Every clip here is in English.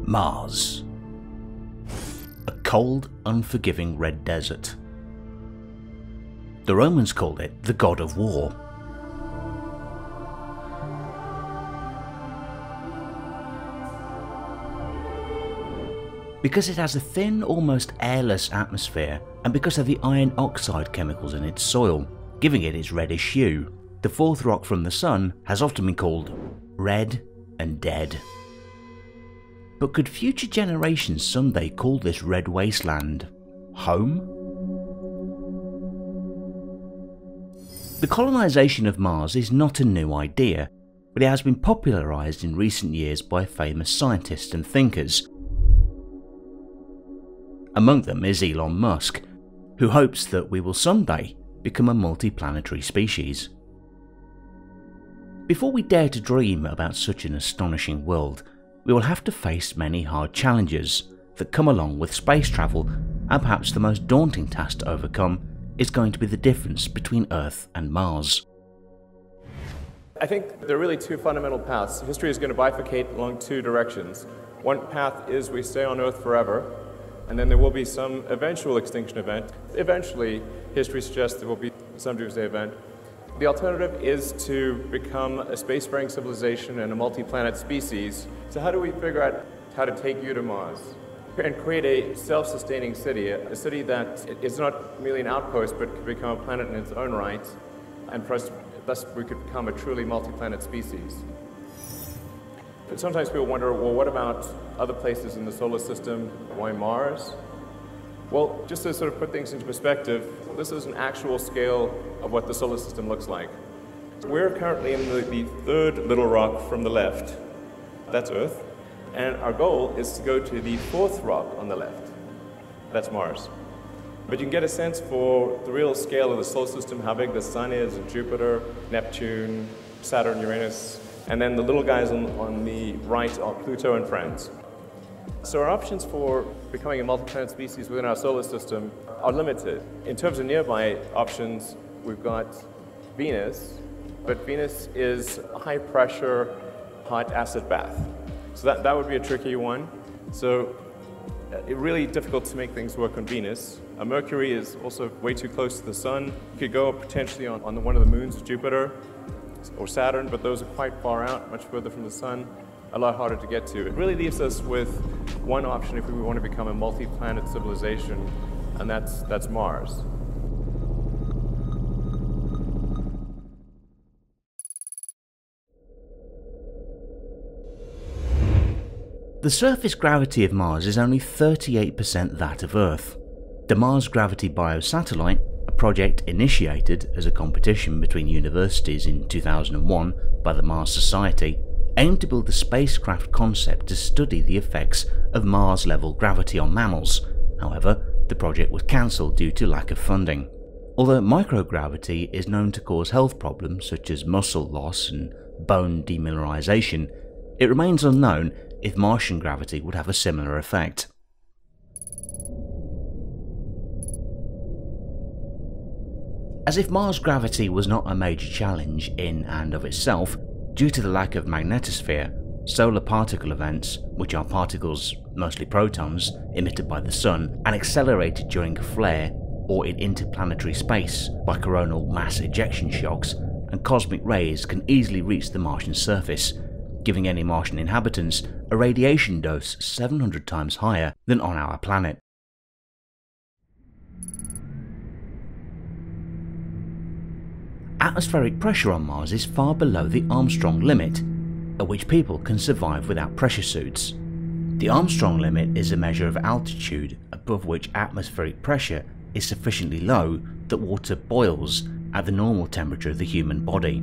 Mars. A cold, unforgiving red desert. The Romans called it the god of war. Because it has a thin, almost airless atmosphere, and because of the iron oxide chemicals in its soil, giving it its reddish hue, the fourth rock from the Sun has often been called red and dead. But could future generations someday call this red wasteland home? The colonization of Mars is not a new idea, but it has been popularized in recent years by famous scientists and thinkers. Among them is Elon Musk, who hopes that we will someday become a multi-planetary species. Before we dare to dream about such an astonishing world, we will have to face many hard challenges that come along with space travel, and perhaps the most daunting task to overcome is going to be the difference between Earth and Mars. I think there are really two fundamental paths. History is going to bifurcate along two directions. One path is we stay on Earth forever, and then there will be some eventual extinction event. Eventually, history suggests there will be some doomsday event. The alternative is to become a spacefaring civilization and a multi-planet species. So how do we figure out how to take you to Mars and create a self-sustaining city, a city that is not merely an outpost but could become a planet in its own right, and for us, thus we could become a truly multi-planet species. But sometimes people wonder, well, what about other places in the solar system? Why Mars? Well, just to sort of put things into perspective, this is an actual scale of what the solar system looks like. We're currently in the third little rock from the left. That's Earth. And our goal is to go to the fourth rock on the left. That's Mars. But you can get a sense for the real scale of the solar system, how big the Sun is, and Jupiter, Neptune, Saturn, Uranus, and then the little guys on the right are Pluto and friends. So our options for becoming a multi-planet species within our solar system are limited. In terms of nearby options, we've got Venus, but Venus is a high-pressure, hot acid bath. So that would be a tricky one. So it's really difficult to make things work on Venus. Mercury is also way too close to the Sun. You could go potentially on one of the moons of Jupiter or Saturn, but those are quite far out, much further from the Sun, a lot harder to get to. It really leaves us with one option if we want to become a multi-planet civilization, and that's Mars. The surface gravity of Mars is only 38% that of Earth. The Mars Gravity Biosatellite, a project initiated as a competition between universities in 2001 by the Mars Society, aimed to build a spacecraft concept to study the effects of Mars-level gravity on mammals. However, the project was cancelled due to lack of funding. Although microgravity is known to cause health problems such as muscle loss and bone demineralization, it remains unknown if Martian gravity would have a similar effect. As if Mars gravity was not a major challenge in and of itself, due to the lack of magnetosphere, solar particle events, which are particles, mostly protons, emitted by the Sun and accelerated during a flare or in interplanetary space by coronal mass ejection shocks, and cosmic rays can easily reach the Martian surface, giving any Martian inhabitants a radiation dose 700 times higher than on our planet. Atmospheric pressure on Mars is far below the Armstrong limit, at which people can survive without pressure suits. The Armstrong limit is a measure of altitude above which atmospheric pressure is sufficiently low that water boils at the normal temperature of the human body.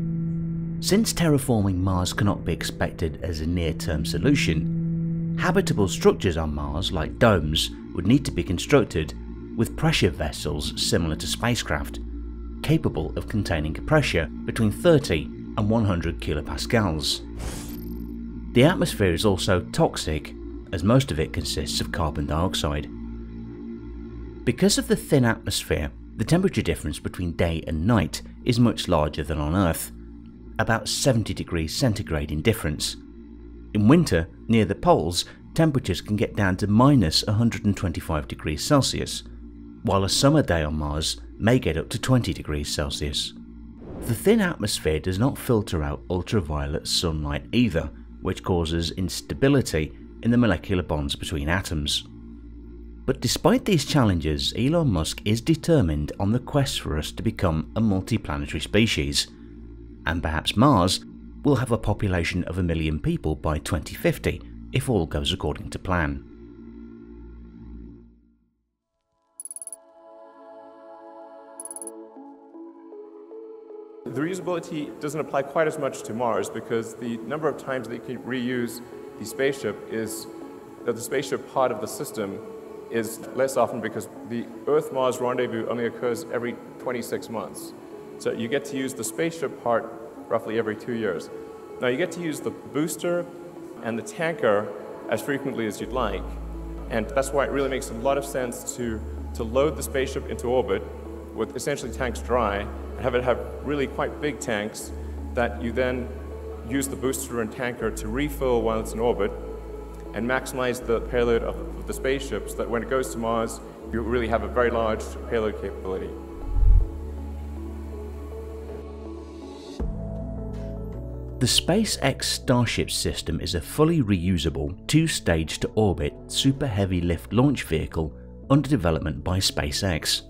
Since terraforming Mars cannot be expected as a near-term solution, habitable structures on Mars, like domes, would need to be constructed with pressure vessels similar to spacecraft, capable of containing a pressure between 30 and 100 kilopascals. The atmosphere is also toxic, as most of it consists of carbon dioxide. Because of the thin atmosphere, the temperature difference between day and night is much larger than on Earth, about 70 degrees centigrade in difference. In winter, near the poles, temperatures can get down to minus 125 degrees Celsius, while a summer day on Mars may get up to 20 degrees Celsius. The thin atmosphere does not filter out ultraviolet sunlight either, which causes instability in the molecular bonds between atoms. But despite these challenges, Elon Musk is determined on the quest for us to become a multi-planetary species, and perhaps Mars will have a population of 1 million people by 2050 if all goes according to plan. The reusability doesn't apply quite as much to Mars because the number of times that you can reuse the spaceship is that the spaceship part of the system is less often because the Earth-Mars rendezvous only occurs every 26 months. So you get to use the spaceship part roughly every 2 years. Now you get to use the booster and the tanker as frequently as you'd like, and that's why it really makes a lot of sense to load the spaceship into orbit with essentially tanks dry and have it have really quite big tanks that you then use the booster and tanker to refill while it's in orbit and maximize the payload of the spaceship so that when it goes to Mars, you really have a very large payload capability. The SpaceX Starship system is a fully reusable, two-stage-to-orbit super heavy lift launch vehicle under development by SpaceX.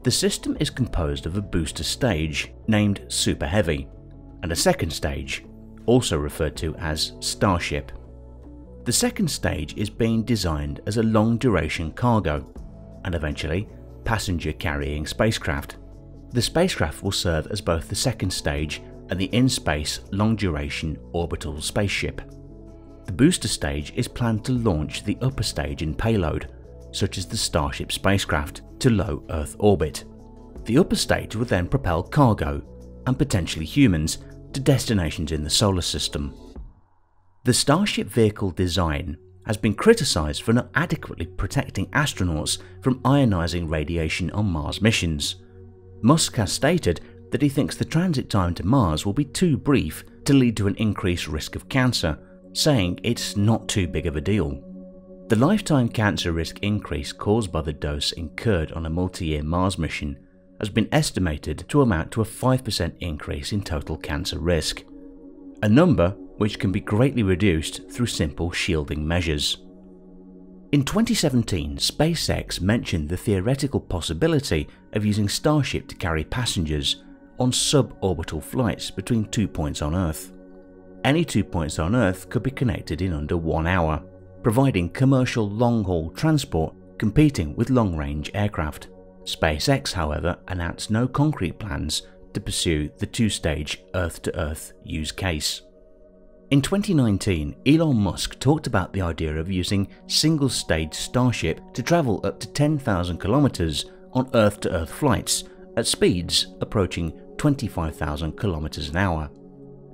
The system is composed of a booster stage named Super Heavy and a second stage, also referred to as Starship. The second stage is being designed as a long-duration cargo and eventually passenger-carrying spacecraft. The spacecraft will serve as both the second stage and the in-space long-duration orbital spaceship. The booster stage is planned to launch the upper stage and payload, such as the Starship spacecraft, to low Earth orbit. The upper stage will then propel cargo, and potentially humans, to destinations in the solar system. The Starship vehicle design has been criticised for not adequately protecting astronauts from ionizing radiation on Mars missions. Musk has stated that he thinks the transit time to Mars will be too brief to lead to an increased risk of cancer, saying it's not too big of a deal. The lifetime cancer risk increase caused by the dose incurred on a multi-year Mars mission has been estimated to amount to a 5% increase in total cancer risk, a number which can be greatly reduced through simple shielding measures. In 2017, SpaceX mentioned the theoretical possibility of using Starship to carry passengers on suborbital flights between 2 points on Earth. Any 2 points on Earth could be connected in under 1 hour, providing commercial long-haul transport competing with long-range aircraft. SpaceX, however, announced no concrete plans to pursue the two-stage Earth-to-Earth use case. In 2019, Elon Musk talked about the idea of using single-stage Starship to travel up to 10,000 kilometers on Earth-to-Earth flights at speeds approaching 25,000 kilometers an hour.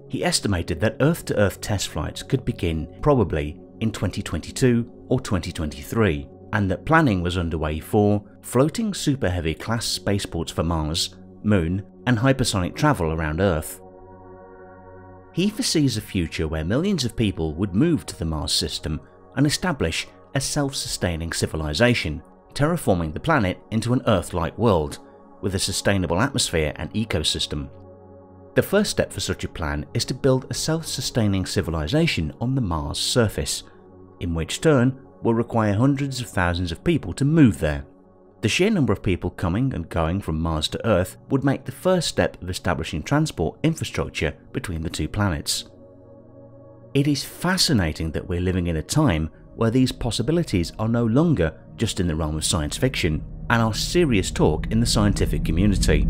He estimated that Earth-to-Earth test flights could begin probably in 2022 or 2023, and that planning was underway for floating super heavy class spaceports for Mars, Moon, and hypersonic travel around Earth. He foresees a future where millions of people would move to the Mars system and establish a self-sustaining civilization, terraforming the planet into an Earth-like world with a sustainable atmosphere and ecosystem. The first step for such a plan is to build a self-sustaining civilization on the Mars surface, in which turn will require hundreds of thousands of people to move there. The sheer number of people coming and going from Mars to Earth would make the first step of establishing transport infrastructure between the two planets. It is fascinating that we're living in a time where these possibilities are no longer just in the realm of science fiction and are serious talk in the scientific community.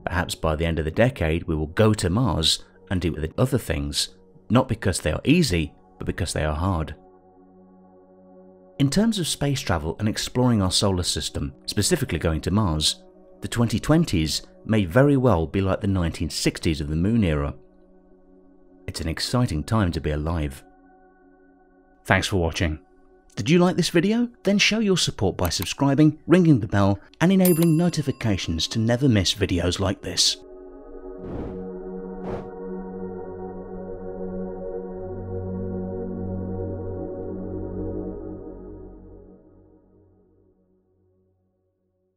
Perhaps by the end of the decade we will go to Mars and do other things, not because they are easy, but because they are hard. In terms of space travel and exploring our solar system, specifically going to Mars, the 2020s may very well be like the 1960s of the Moon era. It's an exciting time to be alive. Thanks for watching. Did you like this video? Then show your support by subscribing, ringing the bell, and enabling notifications to never miss videos like this.